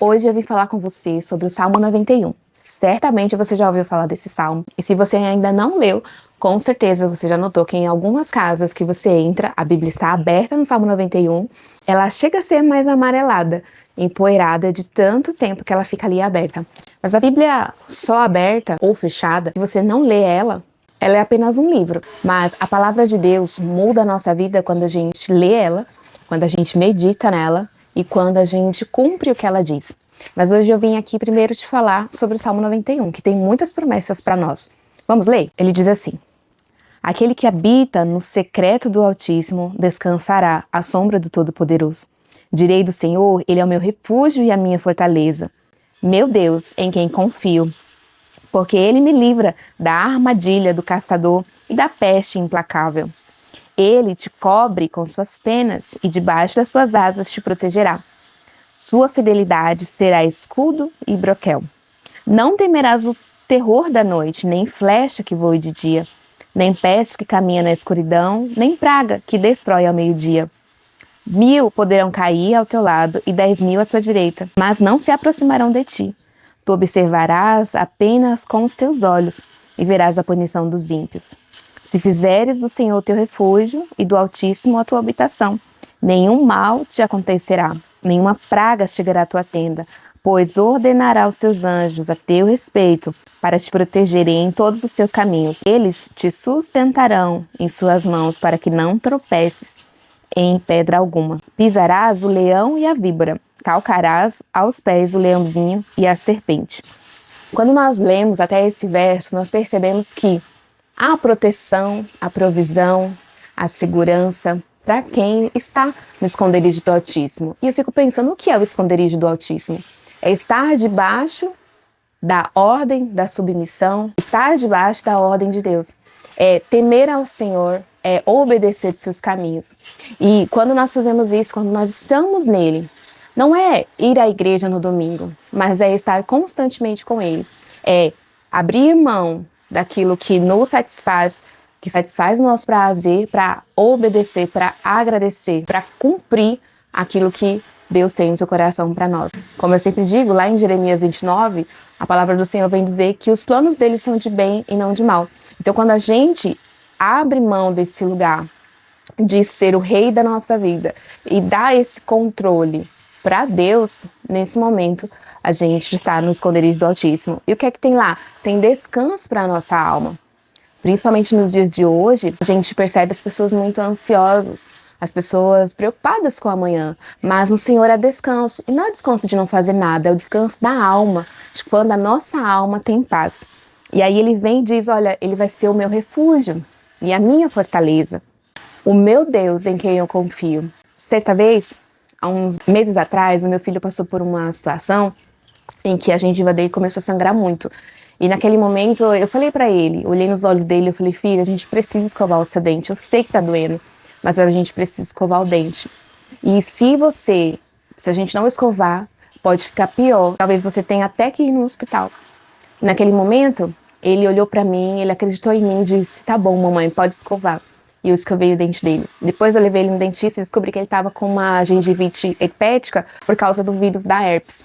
Hoje eu vim falar com você sobre o Salmo 91. Certamente você já ouviu falar desse salmo. E se você ainda não leu, com certeza você já notou que em algumas casas que você entra, a Bíblia está aberta no Salmo 91, ela chega a ser mais amarelada, empoeirada de tanto tempo que ela fica ali aberta. Mas a Bíblia só aberta ou fechada, se você não lê ela é apenas um livro. Mas a palavra de Deus muda a nossa vida quando a gente lê ela, quando a gente medita nela e quando a gente cumpre o que ela diz. Mas hoje eu vim aqui primeiro te falar sobre o Salmo 91, que tem muitas promessas para nós. Vamos ler? Ele diz assim: aquele que habita no secreto do Altíssimo descansará à sombra do Todo-Poderoso. Direi do Senhor, ele é o meu refúgio e a minha fortaleza. Meu Deus, em quem confio. Porque ele me livra da armadilha do caçador e da peste implacável. Ele te cobre com suas penas e debaixo das suas asas te protegerá. Sua fidelidade será escudo e broquel. Não temerás o terror da noite, nem flecha que voe de dia, nem peste que caminha na escuridão, nem praga que destrói ao meio-dia. 1000 poderão cair ao teu lado e 10.000 à tua direita, mas não se aproximarão de ti. Tu observarás apenas com os teus olhos e verás a punição dos ímpios. Se fizeres do Senhor teu refúgio e do Altíssimo a tua habitação, nenhum mal te acontecerá, nenhuma praga chegará à tua tenda, pois ordenará aos seus anjos a teu respeito para te protegerem em todos os teus caminhos. Eles te sustentarão em suas mãos para que não tropeces em pedra alguma. Pisarás o leão e a víbora, calcarás aos pés o leãozinho e a serpente. Quando nós lemos até esse verso, nós percebemos que há a proteção, a provisão, a segurança para quem está no esconderijo do Altíssimo. E eu fico pensando, o que é o esconderijo do Altíssimo? É estar debaixo da ordem, da submissão, estar debaixo da ordem de Deus. É temer ao Senhor, é obedecer seus caminhos. E quando nós fazemos isso, quando nós estamos nele, não é ir à igreja no domingo, mas é estar constantemente com ele. É abrir mão daquilo que nos satisfaz, que satisfaz o nosso prazer, para obedecer, para agradecer, para cumprir aquilo que Deus tem no seu coração para nós. Como eu sempre digo, lá em Jeremias 29, a palavra do Senhor vem dizer que os planos dele são de bem e não de mal. Então, quando a gente abre mão desse lugar de ser o rei da nossa vida e dá esse controle para Deus, nesse momento, a gente está no esconderijo do Altíssimo. E o que é que tem lá? Tem descanso para a nossa alma. Principalmente nos dias de hoje, a gente percebe as pessoas muito ansiosas, as pessoas preocupadas com o amanhã, mas no Senhor há descanso. E não é descanso de não fazer nada, é o descanso da alma, de quando a nossa alma tem paz. E aí ele vem e diz, olha, ele vai ser o meu refúgio e a minha fortaleza, o meu Deus em quem eu confio. Certa vez, há uns meses atrás, o meu filho passou por uma situação em que a gengiva dele começou a sangrar muito. E naquele momento eu falei pra ele, olhei nos olhos dele, eu falei, filho, a gente precisa escovar o seu dente. Eu sei que tá doendo, mas a gente precisa escovar o dente. E se a gente não escovar, pode ficar pior. Talvez você tenha até que ir no hospital. Naquele momento, ele olhou pra mim, ele acreditou em mim e disse, tá bom, mamãe, pode escovar. E eu escovei o dente dele. Depois eu levei ele no dentista e descobri que ele estava com uma gengivite herpética por causa do vírus da herpes.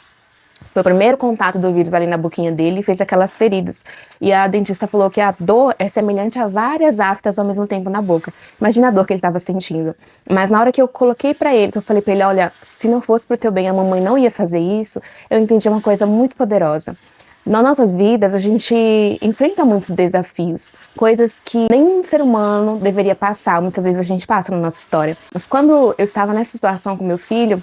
Foi o primeiro contato do vírus ali na boquinha dele e fez aquelas feridas. E a dentista falou que a dor é semelhante a várias aftas ao mesmo tempo na boca. Imagina a dor que ele estava sentindo. Mas na hora que eu coloquei pra ele, que eu falei pra ele, olha, se não fosse pro teu bem, a mamãe não ia fazer isso, eu entendi uma coisa muito poderosa. Nas nossas vidas, a gente enfrenta muitos desafios, coisas que nenhum ser humano deveria passar, muitas vezes a gente passa na nossa história. Mas quando eu estava nessa situação com meu filho,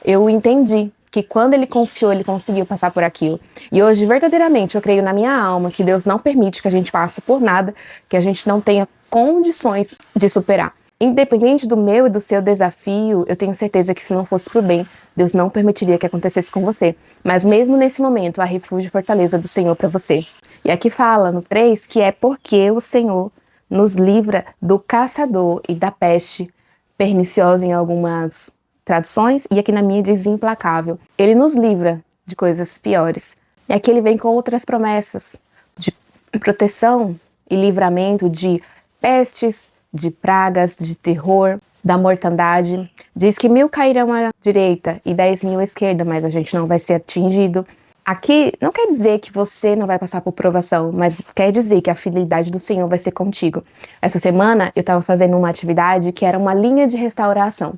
eu entendi que quando ele confiou, ele conseguiu passar por aquilo. E hoje, verdadeiramente, eu creio na minha alma que Deus não permite que a gente passe por nada, que a gente não tenha condições de superar. Independente do meu e do seu desafio, eu tenho certeza que se não fosse pro bem, Deus não permitiria que acontecesse com você. Mas mesmo nesse momento, há refúgio e fortaleza do Senhor para você. E aqui fala no 3 que é porque o Senhor nos livra do caçador e da peste perniciosa em algumas traduções, e aqui na minha diz implacável. Ele nos livra de coisas piores. E aqui ele vem com outras promessas de proteção e livramento de pestes, de pragas, de terror. da mortandade. Diz que 1000 cairão à direita e 10.000 à esquerda, mas a gente não vai ser atingido. Aqui não quer dizer que você não vai passar por provação, mas quer dizer que a fidelidade do Senhor vai ser contigo. Essa semana eu estava fazendo uma atividade que era uma linha de restauração.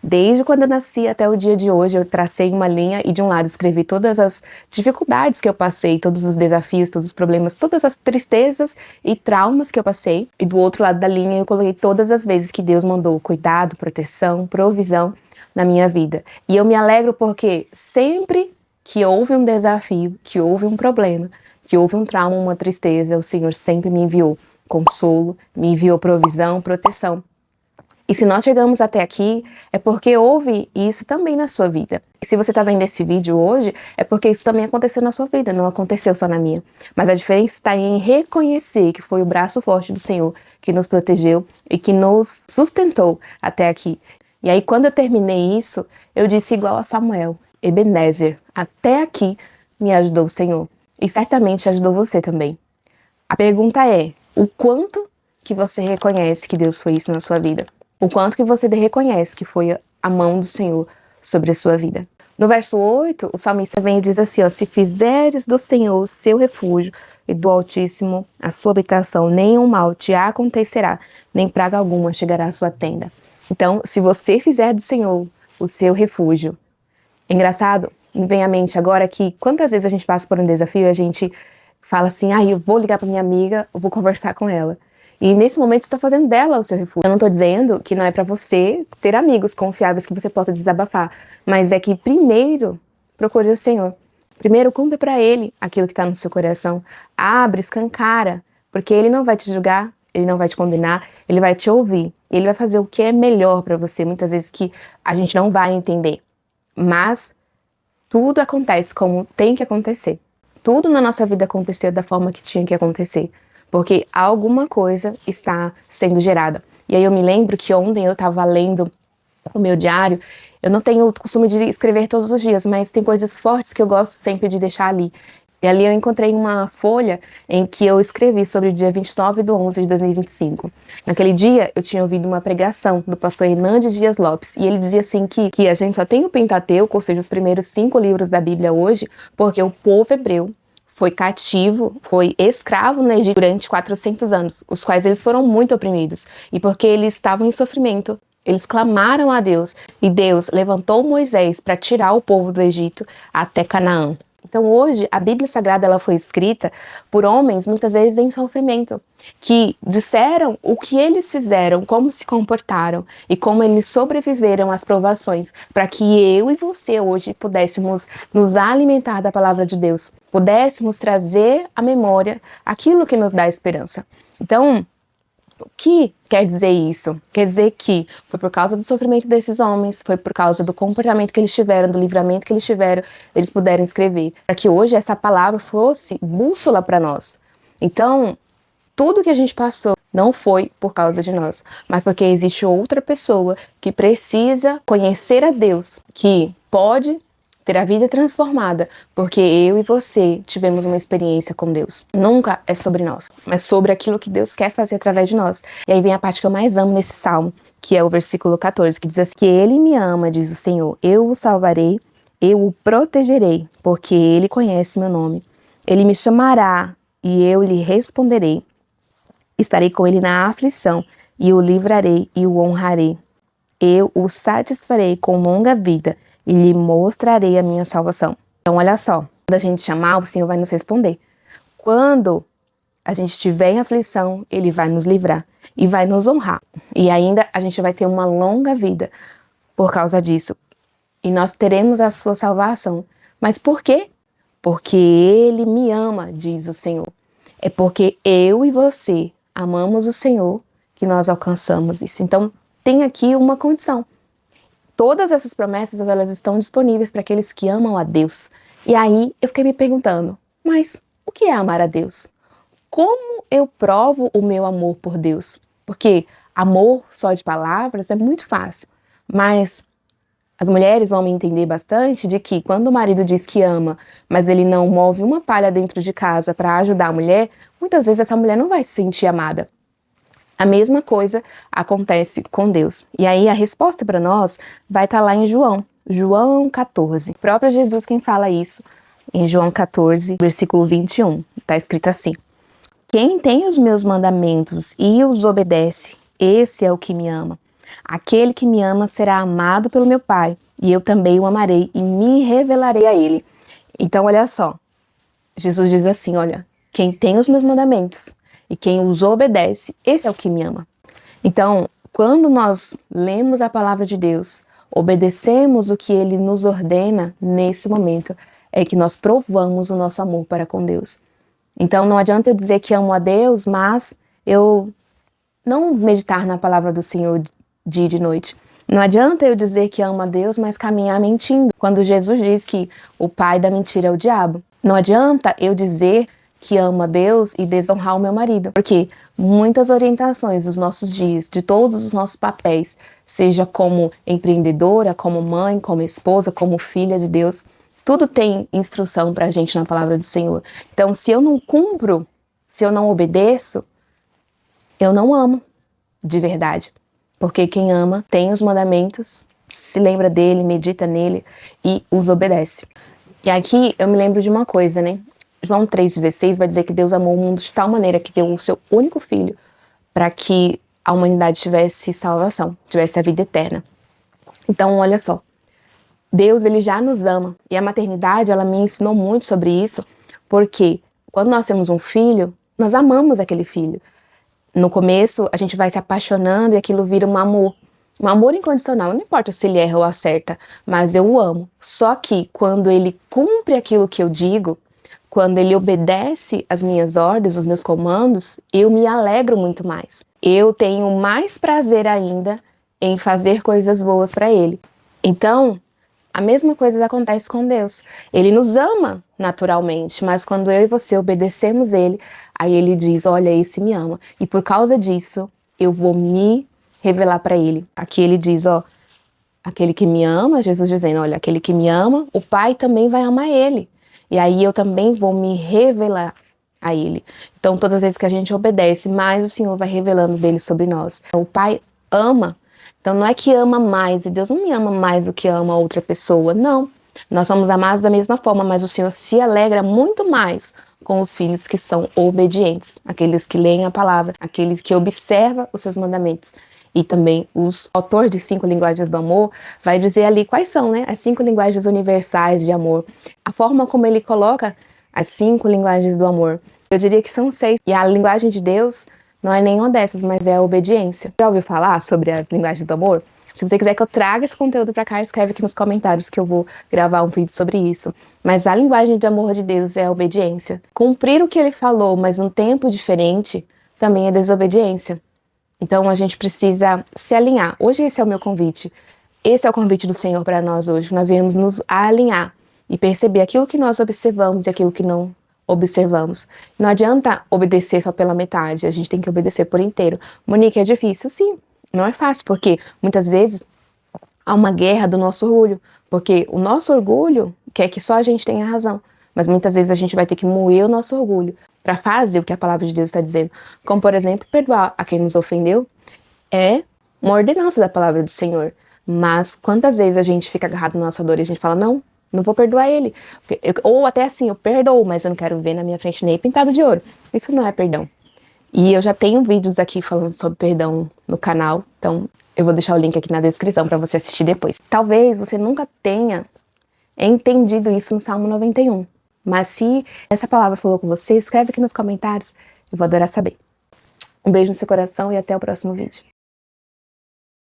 Desde quando eu nasci até o dia de hoje, eu tracei uma linha e de um lado escrevi todas as dificuldades que eu passei, todos os desafios, todos os problemas, todas as tristezas e traumas que eu passei. E do outro lado da linha eu coloquei todas as vezes que Deus mandou cuidado, proteção, provisão na minha vida. E eu me alegro porque sempre que houve um desafio, que houve um problema, que houve um trauma, uma tristeza, o Senhor sempre me enviou consolo, me enviou provisão, proteção. E se nós chegamos até aqui, é porque houve isso também na sua vida. E se você está vendo esse vídeo hoje, é porque isso também aconteceu na sua vida, não aconteceu só na minha. Mas a diferença está em reconhecer que foi o braço forte do Senhor que nos protegeu e que nos sustentou até aqui. E aí, quando eu terminei isso, eu disse igual a Samuel: Ebenezer, até aqui me ajudou o Senhor. E certamente ajudou você também. A pergunta é, o quanto que você reconhece que Deus foi isso na sua vida? O quanto que você reconhece que foi a mão do Senhor sobre a sua vida? No verso 8, o salmista vem e diz assim, ó: se fizeres do Senhor o seu refúgio e do Altíssimo a sua habitação, nenhum mal te acontecerá, nem praga alguma chegará à sua tenda. Então, se você fizer do Senhor o seu refúgio, engraçado, me vem à mente agora que quantas vezes a gente passa por um desafio e a gente fala assim, eu vou ligar para minha amiga, eu vou conversar com ela. E nesse momento você está fazendo dela o seu refúgio. Eu não estou dizendo que não é para você ter amigos confiáveis que você possa desabafar, mas é que primeiro procure o Senhor. Primeiro conta para Ele aquilo que está no seu coração. Abre, escancara, porque Ele não vai te julgar, Ele não vai te condenar, Ele vai te ouvir. Ele vai fazer o que é melhor para você, muitas vezes que a gente não vai entender. Mas tudo acontece como tem que acontecer. Tudo na nossa vida aconteceu da forma que tinha que acontecer. Porque alguma coisa está sendo gerada. E aí eu me lembro que ontem eu estava lendo o meu diário. Eu não tenho o costume de escrever todos os dias, mas tem coisas fortes que eu gosto sempre de deixar ali. E ali eu encontrei uma folha em que eu escrevi sobre o dia 29/11/2025. Naquele dia eu tinha ouvido uma pregação do pastor Hernandes Dias Lopes. E ele dizia assim que a gente só tem o Pentateuco, ou seja, os primeiros 5 livros da Bíblia hoje, porque o povo hebreu foi cativo, foi escravo no Egito durante 400 anos, os quais eles foram muito oprimidos. E porque eles estavam em sofrimento, eles clamaram a Deus. E Deus levantou Moisés para tirar o povo do Egito até Canaã. Então hoje a Bíblia Sagrada ela foi escrita por homens muitas vezes em sofrimento, que disseram o que eles fizeram, como se comportaram e como eles sobreviveram às provações, para que eu e você hoje pudéssemos nos alimentar da palavra de Deus, pudéssemos trazer à memória aquilo que nos dá esperança. Então, o que quer dizer isso? Quer dizer que foi por causa do sofrimento desses homens, foi por causa do comportamento que eles tiveram, do livramento que eles tiveram, eles puderam escrever, para que hoje essa palavra fosse bússola para nós. Então, tudo que a gente passou não foi por causa de nós, mas porque existe outra pessoa que precisa conhecer a Deus, que pode ter a vida transformada, porque eu e você tivemos uma experiência com Deus. Nunca é sobre nós, mas sobre aquilo que Deus quer fazer através de nós. E aí vem a parte que eu mais amo nesse salmo, que é o versículo 14, que diz assim, que Ele me ama, diz o Senhor, eu o salvarei, eu o protegerei, porque Ele conhece meu nome. Ele me chamará e eu lhe responderei. Estarei com ele na aflição e o livrarei e o honrarei. Eu o satisfarei com longa vida e lhe mostrarei a minha salvação. Então, olha só, quando a gente chamar, o Senhor vai nos responder. Quando a gente estiver em aflição, Ele vai nos livrar e vai nos honrar. E ainda a gente vai ter uma longa vida por causa disso. E nós teremos a sua salvação. Mas por quê? Porque Ele me ama, diz o Senhor. É porque eu e você amamos o Senhor que nós alcançamos isso. Então, tem aqui uma condição. Todas essas promessas, elas estão disponíveis para aqueles que amam a Deus. E aí, eu fiquei me perguntando, mas o que é amar a Deus? Como eu provo o meu amor por Deus? Porque amor só de palavras é muito fácil, mas as mulheres vão me entender bastante de que quando o marido diz que ama, mas ele não move uma palha dentro de casa para ajudar a mulher, muitas vezes essa mulher não vai se sentir amada. A mesma coisa acontece com Deus. E aí a resposta para nós vai estar lá em João 14. O próprio Jesus quem fala isso, em João 14, versículo 21. Está escrito assim: quem tem os meus mandamentos e os obedece, esse é o que me ama. Aquele que me ama será amado pelo meu Pai, e eu também o amarei e me revelarei a ele. Então, olha só, Jesus diz assim, olha, quem tem os meus mandamentos e quem os obedece, esse é o que me ama. Então, quando nós lemos a palavra de Deus, obedecemos o que Ele nos ordena nesse momento, é que nós provamos o nosso amor para com Deus. Então, não adianta eu dizer que amo a Deus, mas eu não meditar na palavra do Senhor dia e de noite. Não adianta eu dizer que amo a Deus, mas caminhar mentindo, quando Jesus diz que o pai da mentira é o diabo. Não adianta eu dizer que amo a Deus e desonrar o meu marido, porque muitas orientações dos nossos dias, de todos os nossos papéis, seja como empreendedora, como mãe, como esposa, como filha de Deus, tudo tem instrução pra gente na palavra do Senhor. Então, se eu não cumpro, se eu não obedeço, eu não amo de verdade. Porque quem ama tem os mandamentos, se lembra dele, medita nele e os obedece. E aqui eu me lembro de uma coisa, né? João 3,16 vai dizer que Deus amou o mundo de tal maneira que deu o seu único filho para que a humanidade tivesse salvação, tivesse a vida eterna. Então, olha só, Deus ele já nos ama e a maternidade ela me ensinou muito sobre isso, porque quando nós temos um filho, nós amamos aquele filho. No começo, a gente vai se apaixonando e aquilo vira um amor incondicional. Não importa se ele erra ou acerta, mas eu o amo. Só que quando ele cumpre aquilo que eu digo, quando ele obedece as minhas ordens, os meus comandos, eu me alegro muito mais. Eu tenho mais prazer ainda em fazer coisas boas para ele. Então, a mesma coisa acontece com Deus. Ele nos ama naturalmente, mas quando eu e você obedecemos ele, aí ele diz, olha, esse me ama. E por causa disso, eu vou me revelar para ele. Aqui ele diz, ó, aquele que me ama, Jesus dizendo, olha, aquele que me ama, o Pai também vai amar ele. E aí eu também vou me revelar a ele. Então, todas as vezes que a gente obedece, mais o Senhor vai revelando dele sobre nós. O Pai ama. Então não é que ama mais, e Deus não me ama mais do que ama outra pessoa, não. Nós somos amados da mesma forma, mas o Senhor se alegra muito mais com os filhos que são obedientes, aqueles que leem a palavra, aqueles que observam os seus mandamentos. E também o autor de 5 linguagens do amor vai dizer ali quais são, né, as 5 linguagens universais de amor. A forma como ele coloca as 5 linguagens do amor, eu diria que são 6. E a linguagem de Deus não é nenhuma dessas, mas é a obediência. Já ouviu falar sobre as linguagens do amor? Se você quiser que eu traga esse conteúdo para cá, escreve aqui nos comentários que eu vou gravar um vídeo sobre isso. Mas a linguagem de amor de Deus é a obediência. Cumprir o que ele falou, mas num tempo diferente, também é desobediência. Então a gente precisa se alinhar. Hoje esse é o meu convite. Esse é o convite do Senhor para nós hoje. Nós viemos nos alinhar e perceber aquilo que nós observamos e aquilo que não observamos. Não adianta obedecer só pela metade, a gente tem que obedecer por inteiro. Monique, é difícil? Sim, não é fácil, porque muitas vezes há uma guerra do nosso orgulho, porque o nosso orgulho quer que só a gente tenha razão, mas muitas vezes a gente vai ter que moer o nosso orgulho para fazer o que a palavra de Deus está dizendo. Como, por exemplo, perdoar a quem nos ofendeu é uma ordenança da palavra do Senhor. Mas quantas vezes a gente fica agarrado na nossa dor e a gente fala, não vou perdoar ele. Ou até assim, eu perdoo, mas eu não quero ver na minha frente nem pintado de ouro. Isso não é perdão. E eu já tenho vídeos aqui falando sobre perdão no canal, então eu vou deixar o link aqui na descrição para você assistir depois. Talvez você nunca tenha entendido isso no Salmo 91, mas se essa palavra falou com você, escreve aqui nos comentários, eu vou adorar saber. Um beijo no seu coração e até o próximo vídeo.